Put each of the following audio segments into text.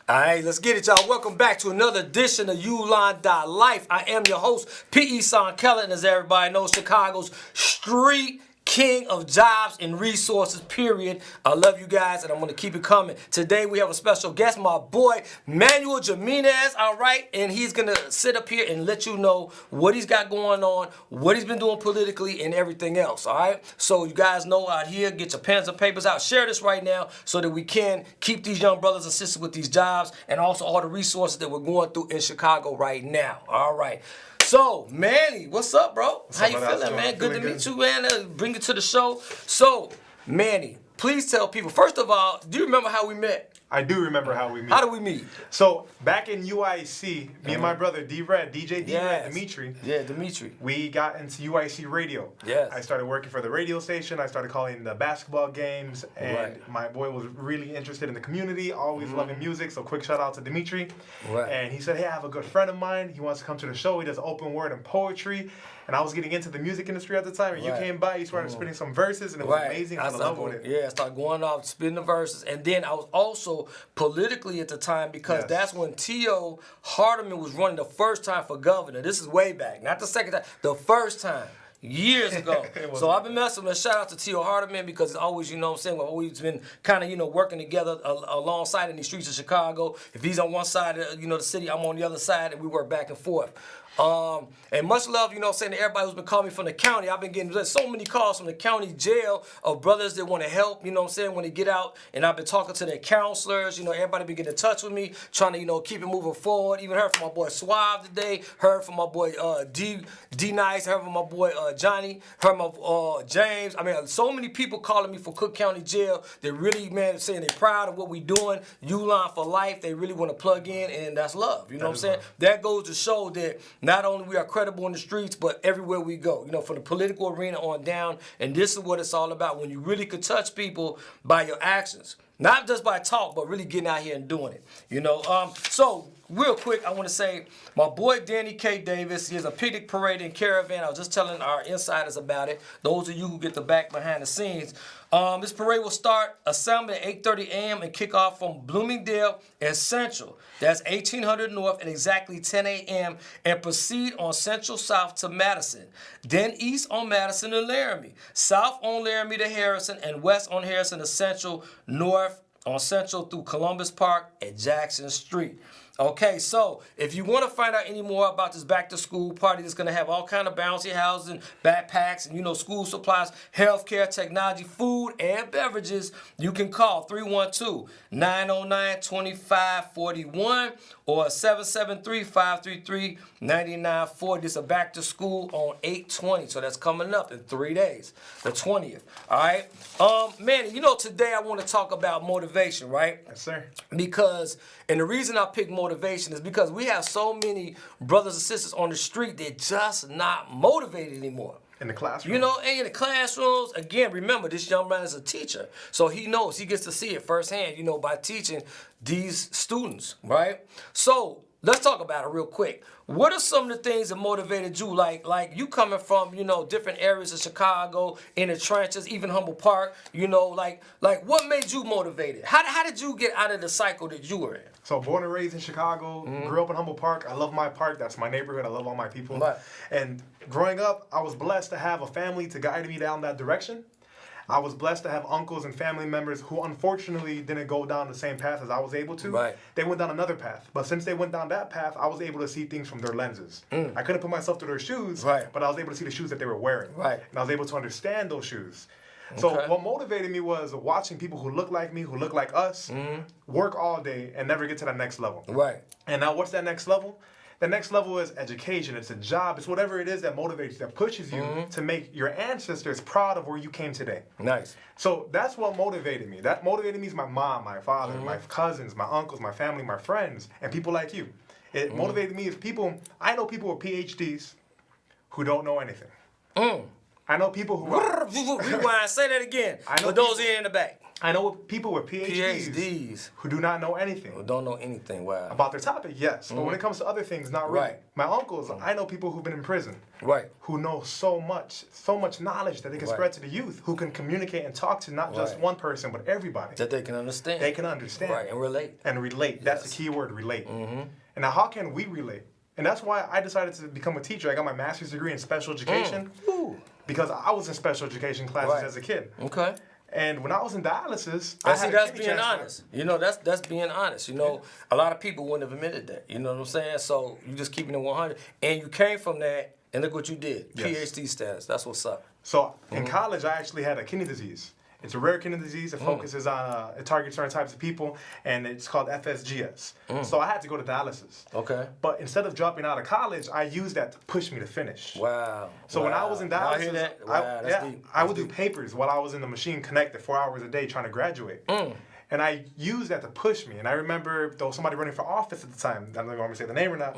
All right, let's get it, y'all. Welcome back to another edition of Ulon.Life. I am your host, P.E. Son Keller, and as everybody knows, Chicago's street king of jobs and resources, period. I love you guys, and I'm going to keep it coming. Today, we have a special guest, my boy, Manuel Jimenez, all right? And he's going to sit up here and let you know what he's got going on, what he's been doing politically, and everything else, all right? So you guys know out here, get your pens and papers out. Share this right now so that we can keep these young brothers and sisters with these jobs and also all the resources that we're going through in Chicago right now, all right? So, Manny, what's up, bro? How you feeling, man? Good to meet you, man. Bring it to the show. So, Manny, please tell people, first of all, do you remember how we met? I do remember how we met. How did we meet? So, back in UIC, me and my brother, D-Red, DJ D-Red, Dimitri. Yeah, Dimitri. We got into UIC radio. Yes. I started working for the radio station. I started calling the basketball games. And my boy was really interested in the community, always loving music. So, quick shout out to Dimitri. Right. And he said, hey, I have a good friend of mine. He wants to come to the show. He does open word and poetry. And I was getting into the music industry at the time, and you came by, you started spitting some verses, and it was amazing. I fell in love with it. Yeah, I started going off, spitting the verses. And then I was also politically at the time because that's when T.O. Hardeman was running the first time for governor. This is way back, not the second time, the first time. Years ago. So I've been messing with him. Shout out to T.O. Hardeman because it's always, you know what I'm saying, we've always been kind of, working together alongside in the streets of Chicago. If he's on one side of, the city, I'm on the other side, and we work back and forth. And much love, to everybody who's been calling me from the county. I've been getting so many calls from the county jail of brothers that want to help, when they get out. And I've been talking to their counselors. Everybody been getting in touch with me, trying to, keep it moving forward. Even heard from my boy Suave today. Heard from my boy D-Nice. Heard from my boy Johnny. Heard my James. I mean, so many people calling me from Cook County Jail. They really, man, saying they're proud of what we're doing. Ulon for life. They really want to plug in, and that's love. You know what I'm saying? That goes to show that not only we are credible in the streets, but everywhere we go, from the political arena on down. And this is what it's all about, when you really could touch people by your actions. Not just by talk, but really getting out here and doing it. So real quick, I want to say my boy Danny K. Davis, he has a picnic parade and caravan. I was just telling our insiders about it. Those of you who get the back behind the scenes. This parade will start assembly at 8:30 a.m. and kick off from Bloomingdale and Central. That's 1800 North at exactly 10 a.m. and proceed on Central South to Madison. Then east on Madison to Laramie. South on Laramie to Harrison and west on Harrison to Central. North on Central through Columbus Park at Jackson Street. Okay, so if you want to find out any more about this back-to-school party that's going to have all kind of bouncy houses and backpacks and, school supplies, healthcare, technology, food, and beverages, you can call 312-909-2541 or 773-533-9940. This is a back-to-school on 8/20, so that's coming up in 3 days, the 20th. All right? Manny, today I want to talk about motivation, right? Yes, sir. And the reason I picked motivation is because we have so many brothers and sisters on the street that just not motivated anymore. In the classroom. In the classrooms. Again, remember, this young man is a teacher. So he knows, he gets to see it firsthand, by teaching these students, right? So let's talk about it real quick. What are some of the things that motivated you? Like you coming from, different areas of Chicago, in the trenches, even Humboldt Park, like what made you motivated? How did you get out of the cycle that you were in? So born and raised in Chicago, grew up in Humboldt Park. I love my park. That's my neighborhood. I love all my people. Right. And growing up, I was blessed to have a family to guide me down that direction. I was blessed to have uncles and family members who unfortunately didn't go down the same path as I was able to. Right. They went down another path. But since they went down that path, I was able to see things from their lenses. I couldn't put myself through their shoes, but I was able to see the shoes that they were wearing. Right. And I was able to understand those shoes. So what motivated me was watching people who look like me, who look like us, work all day and never get to that next level. Right. And now what's that next level? The next level is education. It's a job. It's whatever it is that motivates you, that pushes you to make your ancestors proud of where you came today. Nice. So that's what motivated me. That motivated me is my mom, my father, my cousins, my uncles, my family, my friends, and people like you. It motivated me is I know people with PhDs who don't know anything. I know people who Rewind, say that again. For those in the back. I know people with PhDs who do not know anything. Who don't know anything. Wow. About their topic, yes. But when it comes to other things, not really. Right. My uncles, I know people who've been in prison. Right. Who know so much knowledge that they can spread to the youth, who can communicate and talk to not just one person, but everybody. That they can understand. They can understand. Right, and relate. And relate. That's the key word, relate. And now how can we relate? And that's why I decided to become a teacher. I got my master's degree in special education because I was in special education classes as a kid. Okay. And when I was in dialysis, that's being honest. You know, that's being honest. You know, a lot of people wouldn't have admitted that. You know what I'm saying? So you just keeping it 100. And you came from that, and look what you did. Yes. PhD status. That's what's up. So in college, I actually had a kidney disease. It's a rare kidney disease. It focuses on, it targets certain types of people, and it's called FSGS. So I had to go to dialysis. Okay. But instead of dropping out of college, I used that to push me to finish. Wow. So when I was in dialysis, I hear that. Wow, that's deep. I would do papers while I was in the machine connected 4 hours a day trying to graduate. And I used that to push me. And I remember there was somebody running for office at the time. I don't know if you want me to say the name or not.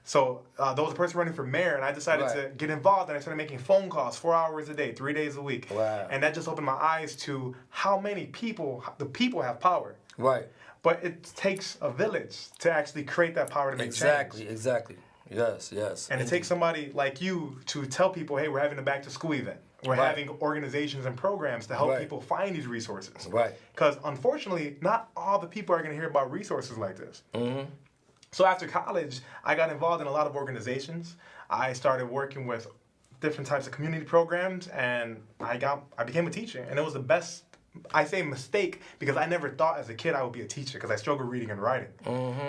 So there was a person running for mayor, and I decided to get involved, and I started making phone calls 4 hours a day, 3 days a week. Wow. And that just opened my eyes to how many people, the people have power. Right. But it takes a village to actually create that power to make change. Exactly. Yes. And it takes somebody like you to tell people, hey, we're having a back to school event. We're having organizations and programs to help people find these resources. Right. Because unfortunately, not all the people are going to hear about resources like this. So after college, I got involved in a lot of organizations. I started working with different types of community programs, and I became a teacher. And it was the best, I say mistake, because I never thought as a kid I would be a teacher because I struggle reading and writing.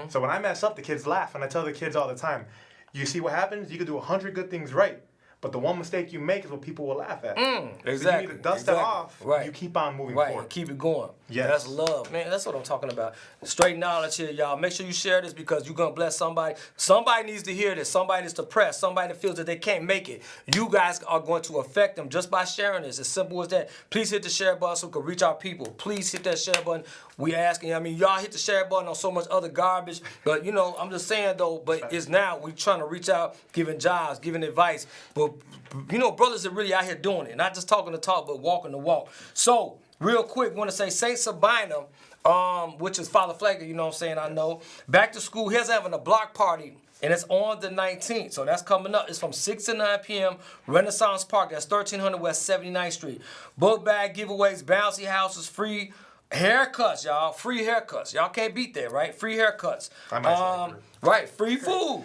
So when I mess up, the kids laugh, and I tell the kids all the time, you see what happens? You can do 100 good things right. But the one mistake you make is what people will laugh at. Exactly. So you need to dust that off. Right. You keep on moving forward. forward. Keep it going. Yes. That's love. Man, that's what I'm talking about. Straight knowledge here, y'all. Make sure you share this because you're going to bless somebody. Somebody needs to hear this. Somebody that's depressed. Somebody that feels that they can't make it. You guys are going to affect them just by sharing this. As simple as that. Please hit the share button so we can reach our people. Please hit that share button. We asking, y'all hit the share button on so much other garbage. But, I'm just saying, though, but it's now we trying to reach out, giving jobs, giving advice. But, brothers are really out here doing it. Not just talking the talk, but walking the walk. So, real quick, want to say St. Sabina, which is Father Flagger, you know what I'm saying, I know. Back to school, here's having a block party. And it's on the 19th, so that's coming up. It's from 6 to 9 p.m. Renaissance Park. That's 1300 West 79th Street. Book bag giveaways, bouncy houses, free haircuts, y'all. Free haircuts. Y'all can't beat that, right? Free haircuts. Right, free food,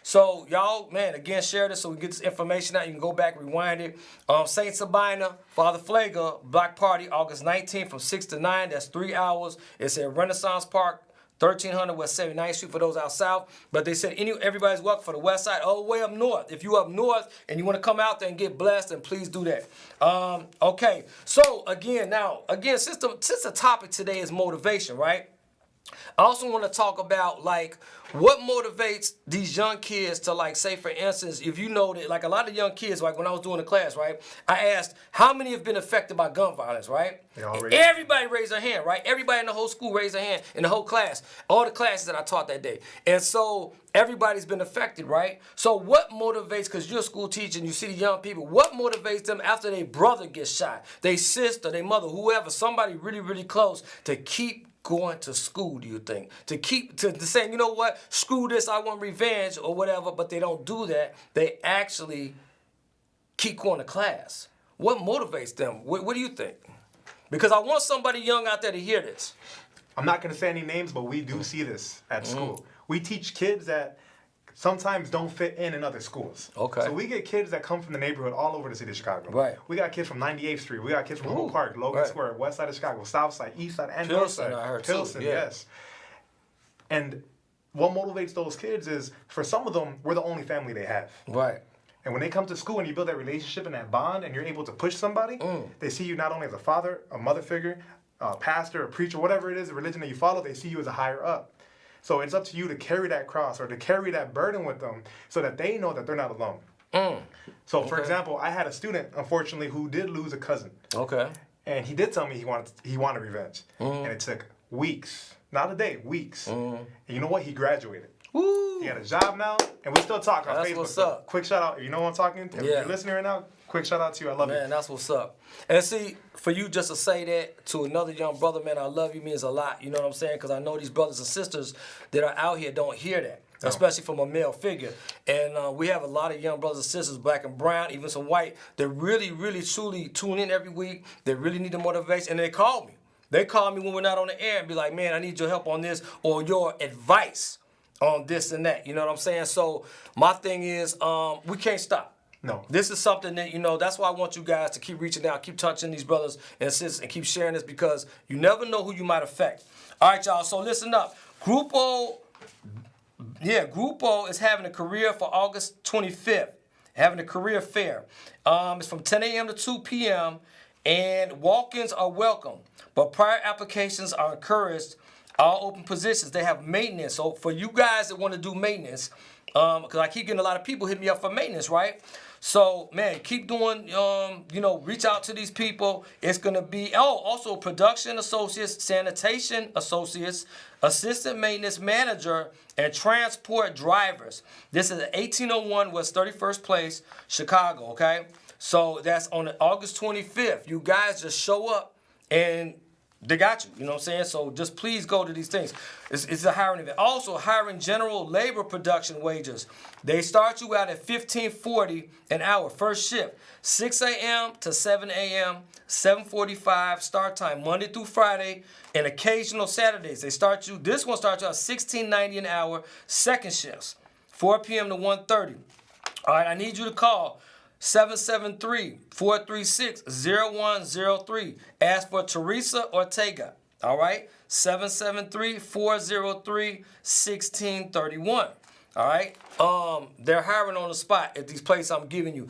So, y'all, man, again, share this so we get this information out. You can go back, rewind it. St. Sabina, Father Flagger, Block Party, August 19th from 6 to 9. That's 3 hours. It's at Renaissance Park. 1300 West 79th Street for those out south. But they said everybody's welcome for the west side all the way up north. If you up north and you want to come out there and get blessed, then please do that. Okay, so again, since the topic today is motivation, right? I also want to talk about what motivates these young kids to say, for instance, if you know that a lot of young kids, when I was doing the class, right, I asked how many have been affected by gun violence, right? Everybody raised their hand, right? Everybody in the whole school raised their hand in the whole class, all the classes that I taught that day. And so everybody's been affected, right? So what motivates, because you're a school teacher and you see the young people, what motivates them after their brother gets shot, their sister, their mother, whoever, somebody really, really close to keep going to school, do you think? To saying, you know what, screw this, I want revenge or whatever, but they don't do that. They actually keep going to class. What motivates them? What do you think? Because I want somebody young out there to hear this. I'm not going to say any names, but we do see this at school. We teach kids that sometimes don't fit in other schools. Okay. So we get kids that come from the neighborhood all over the city of Chicago. Right. We got kids from 98th Street. We got kids from Hope Park, Logan Square, West Side of Chicago, South Side, East Side, and North Side. I heard Pilsen, yes. And what motivates those kids is, for some of them, we're the only family they have. Right. And when they come to school and you build that relationship and that bond and you're able to push somebody, they see you not only as a father, a mother figure, a pastor, a preacher, whatever it is, the religion that you follow, they see you as a higher up. So it's up to you to carry that cross or to carry that burden with them so that they know that they're not alone. So, for example, I had a student, unfortunately, who did lose a cousin. Okay. And he did tell me he wanted revenge. And it took weeks, not a day, weeks. And you know what? He graduated. Woo! He got a job now, and we still talk on That's Facebook. what's So up. quick shout out. If you know who I'm talking to, if you're listening right now, quick shout out to you. I love you. Man, that's what's up. And see, for you just to say that to another young brother, man, I love you means a lot. You know what I'm saying? Because I know these brothers and sisters that are out here don't hear that. No. Especially from a male figure. And we have a lot of young brothers and sisters, black and brown, even some white, that really, really, truly tune in every week. They really need the motivation. And they call me. They call me when we're not on the air and be like, man, I need your help on this or your advice on this and that. You know what I'm saying? So my thing is we can't stop. No. This is something that, that's why I want you guys to keep reaching out, keep touching these brothers and sisters, and keep sharing this because you never know who you might affect. All right, y'all, so listen up. Grupo is having a career for August 25th, having a career fair. It's from 10 a.m. to 2 p.m., and walk-ins are welcome, but prior applications are encouraged. All open positions. They have maintenance. So for you guys that want to do maintenance, because I keep getting a lot of people hitting me up for maintenance, right? So, man, keep doing, reach out to these people. It's going to be, also production associates, sanitation associates, assistant maintenance manager, and transport drivers. This is at 1801 West 31st Place, Chicago, okay? So that's on August 25th. You guys just show up and they got you, you know what I'm saying? So just please go to these things. It's a hiring event. Also, hiring general labor production wages. They start you out at $15.40 an hour, first shift. 6 a.m. to 7 a.m., 7:45 start time, Monday through Friday, and occasional Saturdays. This one starts you out $16.90 an hour, second shifts, 4 p.m. to 1:30. All right, I need you to call 773-436-0103. Ask for Teresa Ortega. All right? 773-403-1631. All right? They're hiring on the spot at these places I'm giving you.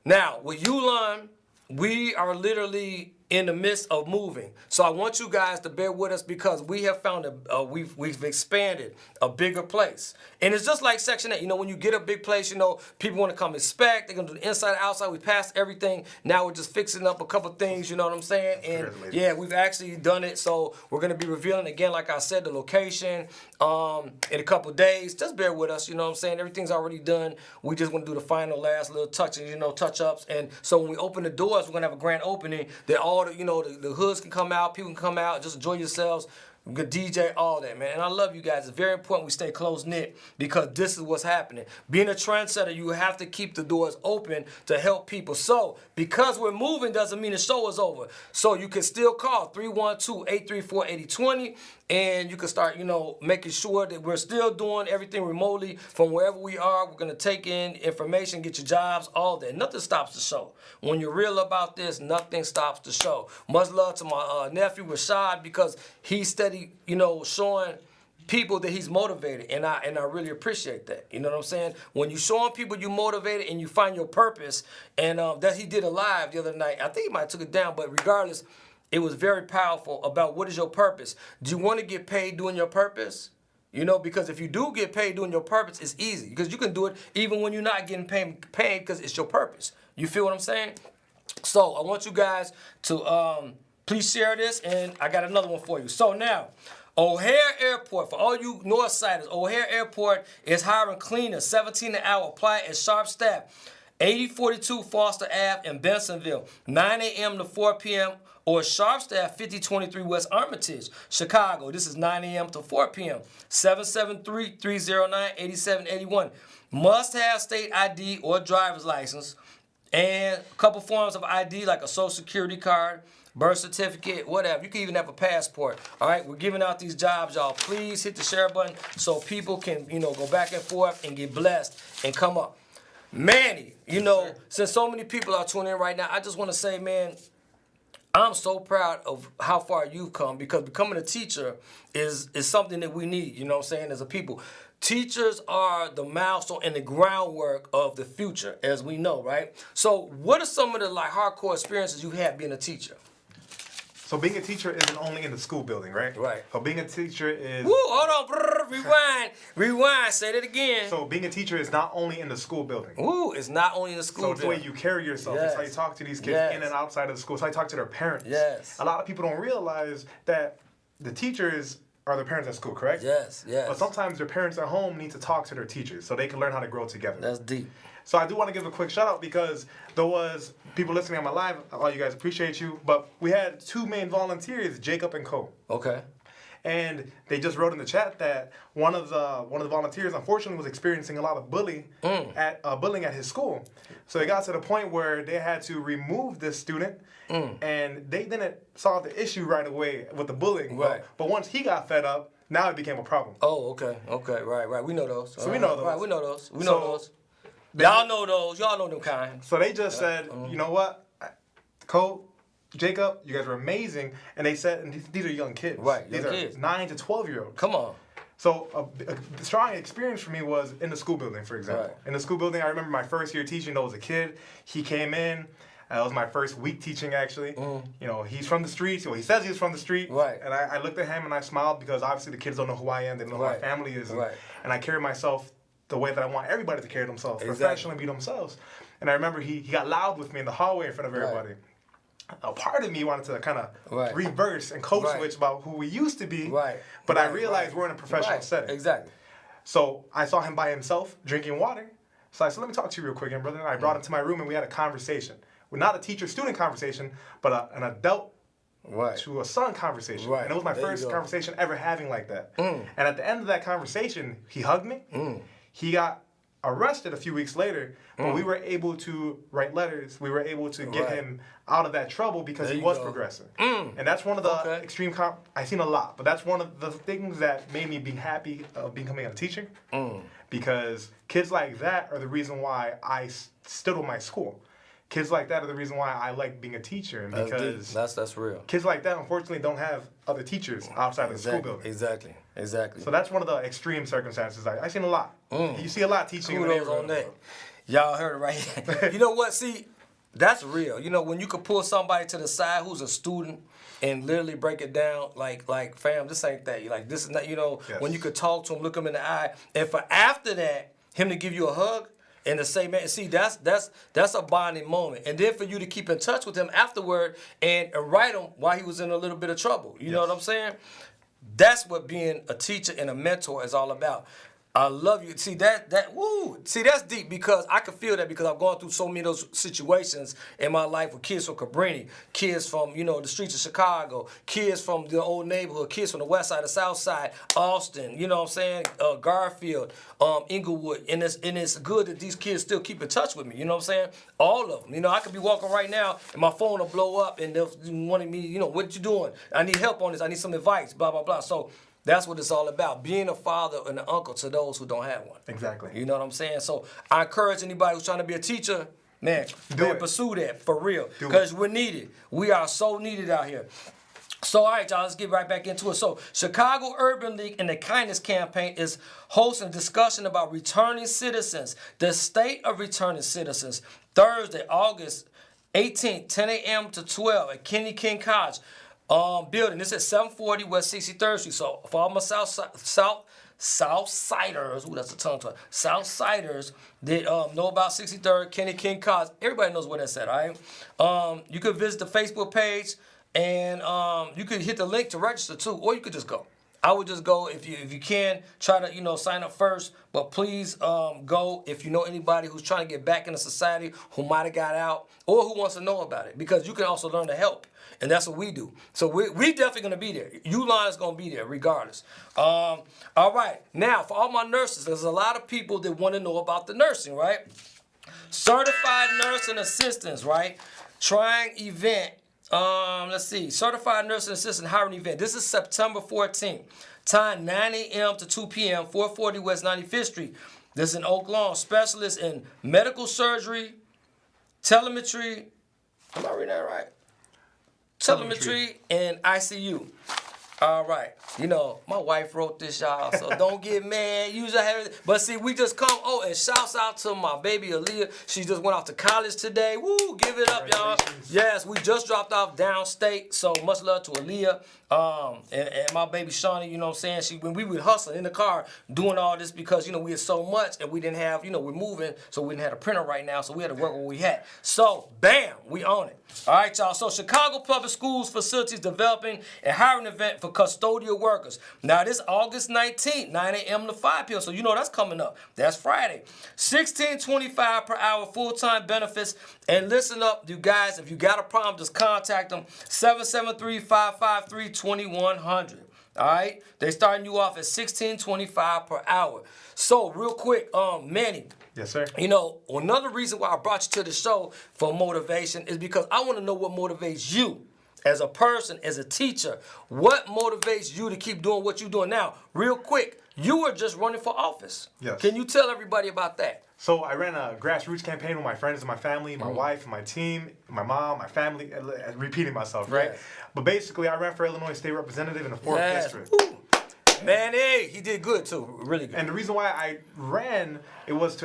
Now, with Ulon, we are literally in the midst of moving. So I want you guys to bear with us because we have found we've expanded a bigger place. And it's just like Section 8. When you get a big place, people want to come inspect. They're going to do the inside, outside. We passed everything. Now we're just fixing up a couple things, you know what I'm saying? And yeah, we've actually done it. So we're going to be revealing again, like I said, the location in a couple days. Just bear with us, you know what I'm saying? Everything's already done. We just want to do the final last little touches, touch-ups. And so when we open the doors, we're going to have a grand opening that all the hoods can come out, people can come out, just enjoy yourselves. Good DJ, all that, man. And I love you guys. It's very important we stay close-knit because this is what's happening. Being a trendsetter, you have to keep the doors open to help people. So, because we're moving doesn't mean the show is over. So, you can still call 312-834-8020, and you can start, making sure that we're still doing everything remotely from wherever we are. We're going to take in information, get your jobs, all that. Nothing stops the show. When you're real about this, nothing stops the show. Much love to my nephew, Rashad, because he steady showing people that he's motivated, and I really appreciate that. You know what I'm saying? When you showing people you motivated and you find your purpose, and that he did a live the other night. I think he might have took it down, but regardless, it was very powerful about what is your purpose. Do you want to get paid doing your purpose? Because if you do get paid doing your purpose, it's easy because you can do it even when you're not getting paid because it's your purpose. You feel what I'm saying? So I want you guys to please share this, and I got another one for you. So now, O'Hare Airport, for all you Northsiders, O'Hare Airport is hiring cleaners, $17 an hour. Apply at sharp staff, 8042 Foster Ave in Bensonville, 9 a.m. to 4 p.m., or sharp staff, 5023 West Armitage, Chicago. This is 9 a.m. to 4 p.m., 773-309-8781. Must have state ID or driver's license, and a couple forms of ID like a social security card, birth certificate, whatever. You can even have a passport. All right, we're giving out these jobs, y'all. Please hit the share button so people can, go back and forth and get blessed and come up. Manny, since so many people are tuning in right now, I just want to say, man, I'm so proud of how far you've come because becoming a teacher is something that we need, as a people. Teachers are the milestone and the groundwork of the future, as we know, right? So what are some of the hardcore experiences you've had being a teacher? So being a teacher isn't only in the school building, right? Right. So being a teacher is... Woo, hold on, rewind, say that again. So being a teacher is not only in the school building. Woo, it's not only in the school building. So it's the way you carry yourself. Yes. It's how you talk to these kids in and outside of the school. It's how you talk to their parents. Yes. A lot of people don't realize that the teachers are their parents at school, correct? Yes, yes. But sometimes their parents at home need to talk to their teachers so they can learn how to grow together. That's deep. So I do want to give a quick shout out because there was people listening on my live. All you guys, appreciate you. But we had 2 main volunteers, Jacob and Cole. Okay. And they just wrote in the chat that one of the volunteers unfortunately was experiencing a lot of bullying at his school. So it got to the point where they had to remove this student, and they didn't solve the issue right away with the bullying. Right. But once he got fed up, now it became a problem. Oh, okay, right. We know those. So we know those. Right, we know those. We know those. Y'all know those. Y'all know them kind. So they just said, you know what, Cole, Jacob, you guys were amazing. And they said, and these are young kids. Right, these young are kids. 9 to 12-year-olds. Come on. So a strong experience for me was in the school building, for example. Right. In the school building, I remember my first year teaching, though, as a kid. He came in. It was my first week teaching, actually. You know, he's from the streets. Well, he says he's from the street. Right. And I looked at him and I smiled because obviously the kids don't know who I am. They don't know who my family is. Right. And I carry myself the way that I want everybody to carry themselves. Exactly. Professionally be themselves. And I remember he got loud with me in the hallway in front of everybody. A part of me wanted to kind of reverse and code switch about who we used to be. Right. But I realized we're in a professional setting. Exactly. So I saw him by himself drinking water. So I said, let me talk to you real quick, and brother. And I brought him to my room and we had a conversation. Well, not a teacher-student conversation, but an adult to a son conversation. Right. And it was my first conversation ever having like that. And at the end of that conversation, he hugged me. He got arrested a few weeks later, but we were able to write letters. We were able to get him out of that trouble because he was progressing. And that's one of the extreme I've seen a lot, but that's one of the things that made me be happy of becoming a teacher. Because kids like that are the reason why I stood with my school. Kids like that are the reason why I like being a teacher. And because that's real. Kids like that unfortunately don't have other teachers outside of the school building. Exactly. So that's one of the extreme circumstances. I've seen a lot. You see a lot teaching in the Kudos on that. Y'all heard it right here. You know what? See, that's real. You know, when you could pull somebody to the side who's a student and literally break it down like fam, this ain't that. Like, this is not, you know, when you could talk to him, look him in the eye, and for after that, him to give you a hug, and to say, man, see, that's a bonding moment. And then for you to keep in touch with him afterward and write him while he was in a little bit of trouble. You know what I'm saying? That's what being a teacher and a mentor is all about. I love you. See see, that's deep because I can feel that because I've gone through so many of those situations in my life with kids from Cabrini, kids from, you know, the streets of Chicago, kids from the old neighborhood, kids from the west side, the south side, Austin, you know what I'm saying, Garfield, Inglewood, and it's good that these kids still keep in touch with me, you know what I'm saying? All of them. You know, I could be walking right now and my phone will blow up and they'll want me, you know, what you doing? I need help on this. I need some advice, blah, blah, blah. So that's what it's all about, being a father and an uncle to those who don't have one. Exactly. You know what I'm saying? So I encourage anybody who's trying to be a teacher, man, pursue that for real. Because we're needed. We are so needed out here. So, all right, y'all, let's get right back into it. So, Chicago Urban League and the Kindness Campaign is hosting a discussion about returning citizens, the state of returning citizens, Thursday, August 18th, 10 a.m. to 12 at Kenny King College. Building. This is 740 West 63rd Street. So for all my Southsiders, ooh, that's a tongue twister. Southsiders that know about 63rd, Kenny King College. Everybody knows where that's at, all right? You could visit the Facebook page and you could hit the link to register too, or you could just go. I would just go if you can. Try to, you know, sign up first, but please go if you know anybody who's trying to get back into society, who might have got out, or who wants to know about it, because you can also learn to help. And that's what we do. So we definitely going to be there. Ulon is going to be there regardless. All right. Now, for all my nurses, there's a lot of people that want to know about the nursing, right? Certified nursing assistants, right? Trying event. Let's see. Certified nursing assistant hiring event. This is September 14th. Time 9 a.m. to 2 p.m. 440 West 95th Street. This is in Oak Lawn. Specialist in medical surgery, telemetry. Am I reading that right? Telemetry and ICU. All right. You know, my wife wrote this, y'all, so don't get mad. Usually I have it. But see, we just come. Oh, and shouts out to my baby Aaliyah. She just went off to college today. Woo, give it up, y'all. Yes, we just dropped off downstate, so much love to Aaliyah. And my baby Shawnee, you know what I'm saying? When we were hustling in the car doing all this because, you know, we had so much and we didn't have, you know, we're moving, so we didn't have a printer right now, so we had to work what we had. So, bam, we own it. All right, y'all. So, Chicago Public Schools facilities developing a hiring event for custodial workers. Now, this August 19th, 9 a.m. to 5 p.m., so you know that's coming up. That's Friday. $16.25 per hour full-time benefits. And listen up, you guys, if you got a problem, just contact them, 773-553-2100. All right? They starting you off at $16.25 per hour. So, real quick, Manny. Yes, sir. You know, another reason why I brought you to the show for motivation is because I want to know what motivates you as a person, as a teacher. What motivates you to keep doing what you're doing now? Real quick, you were just running for office. Yes. Can you tell everybody about that? So I ran a grassroots campaign with my friends and my family, my wife, my team, my mom, my family, repeating myself, right? Yes. But basically, I ran for Illinois State Representative in the 4th Yes. District. Woo. Man, hey, he did good too, really good. And the reason why I ran, it was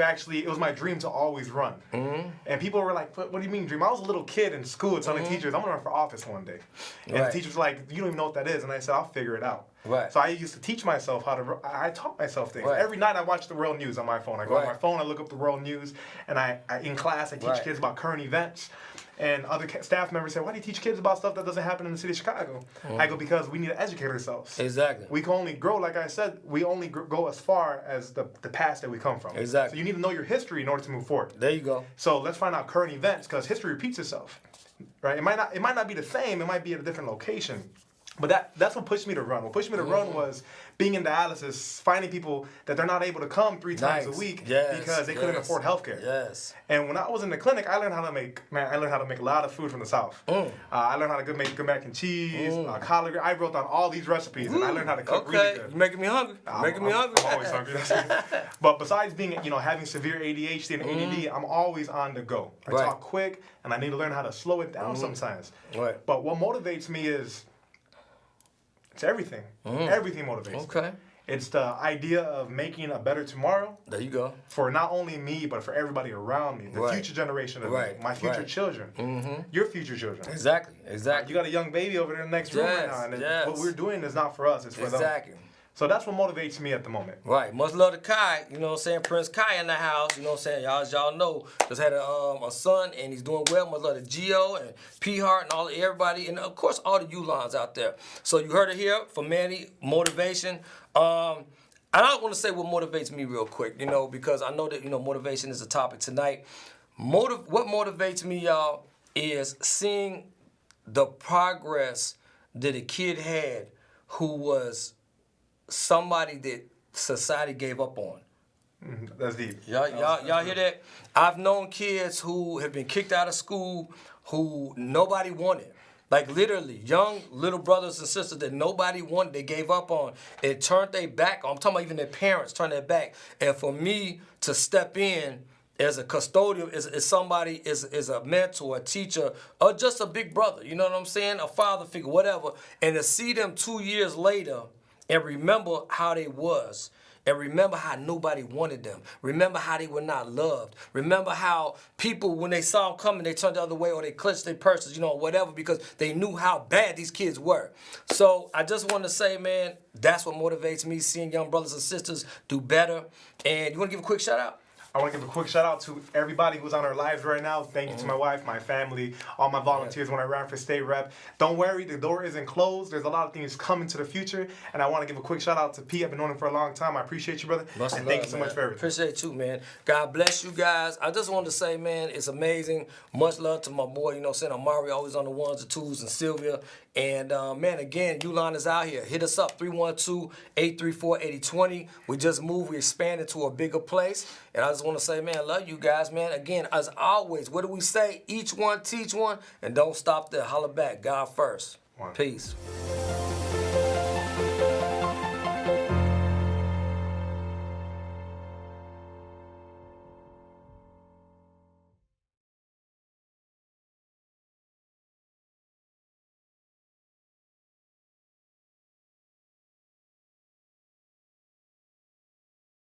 my dream to always run. Mm-hmm. And people were like, what do you mean dream? I was a little kid in school telling teachers, I'm gonna run for office one day. And Right. the teachers were like, you don't even know what that is. And I said, I'll figure it out. Right. So I used to teach myself I taught myself things. Right. Every night I watch the world news on my phone. I go on my phone, I look up the world news, and I in class, I teach Right. kids about current events. And other staff members say, why do you teach kids about stuff that doesn't happen in the city of Chicago? I go, because we need to educate ourselves. Exactly. We can only grow, like I said, we only go as far as the past that we come from. Exactly. So you need to know your history in order to move forward. There you go. So let's find out current events, because history repeats itself, right? It might not be the same. It might be at a different location. But that's what pushed me to run. What pushed me to run was being in dialysis, finding people that they're not able to come 3 times a week because they couldn't afford healthcare. Yes. And when I was in the clinic, I learned how to make a lot of food from the South. I learned how to make good mac and cheese, collard greens. I wrote down all these recipes, and I learned how to cook really good. You're making me hungry. I'm always hungry. But besides being, having severe ADHD and ADD, I'm always on the go. I talk quick, and I need to learn how to slow it down sometimes. Right. But what motivates me is, it's everything. Everything motivates me. Okay. It's the idea of making a better tomorrow There you go. for not only me, but for everybody around me, the Right. future generation of Right. me, my future Right. children, your future children. Exactly. You Exactly. got a young baby over there in the next room right now, and what we're doing is not for us, it's for them. Exactly. So that's what motivates me at the moment. Right. Much love to Kai. You know what I'm saying? Prince Kai in the house. You know what I'm saying? Y'all, as y'all know, just had a son, and he's doing well. Much love to Gio and P Hart and everybody, and of course all the Ulons out there. So you heard it here from Manny, motivation. And I want to say what motivates me real quick, because I know that motivation is a topic tonight. What motivates me, y'all, is seeing the progress that a kid had who was somebody that society gave up on. That's deep. Y'all hear that? I've known kids who have been kicked out of school who nobody wanted. Like literally, young little brothers and sisters that nobody wanted, they gave up on. It turned their back on. I'm talking about even their parents turned their back. And for me to step in as a custodian, as somebody, is a mentor, a teacher, or just a big brother, you know what I'm saying? A father figure, whatever. And to see them 2 years later and remember how they was, and remember how nobody wanted them. Remember how they were not loved. Remember how people, when they saw them coming, they turned the other way or they clenched their purses, whatever, because they knew how bad these kids were. So I just want to say, man, that's what motivates me, seeing young brothers and sisters do better. And you want to give a quick shout out? I want to give a quick shout out to everybody who's on our lives right now. Thank you to my wife, my family, all my volunteers when I ran for state rep. Don't worry, the door isn't closed. There's a lot of things coming to the future. And I want to give a quick shout out to P. I've been knowing him for a long time. I appreciate you, brother. And thank you so much for everything. Appreciate you, man. God bless you guys. I just wanted to say, man, it's amazing. Much love to my boy, Amari, always on the ones and twos, and Sylvia. And, man, again, Ulon is out here. Hit us up, 312-834-8020. We just moved. We expanded to a bigger place. And I just want to say, man, I love you guys, man. Again, as always, what do we say? Each one, teach one. And don't stop there. Holla back. God first. Peace.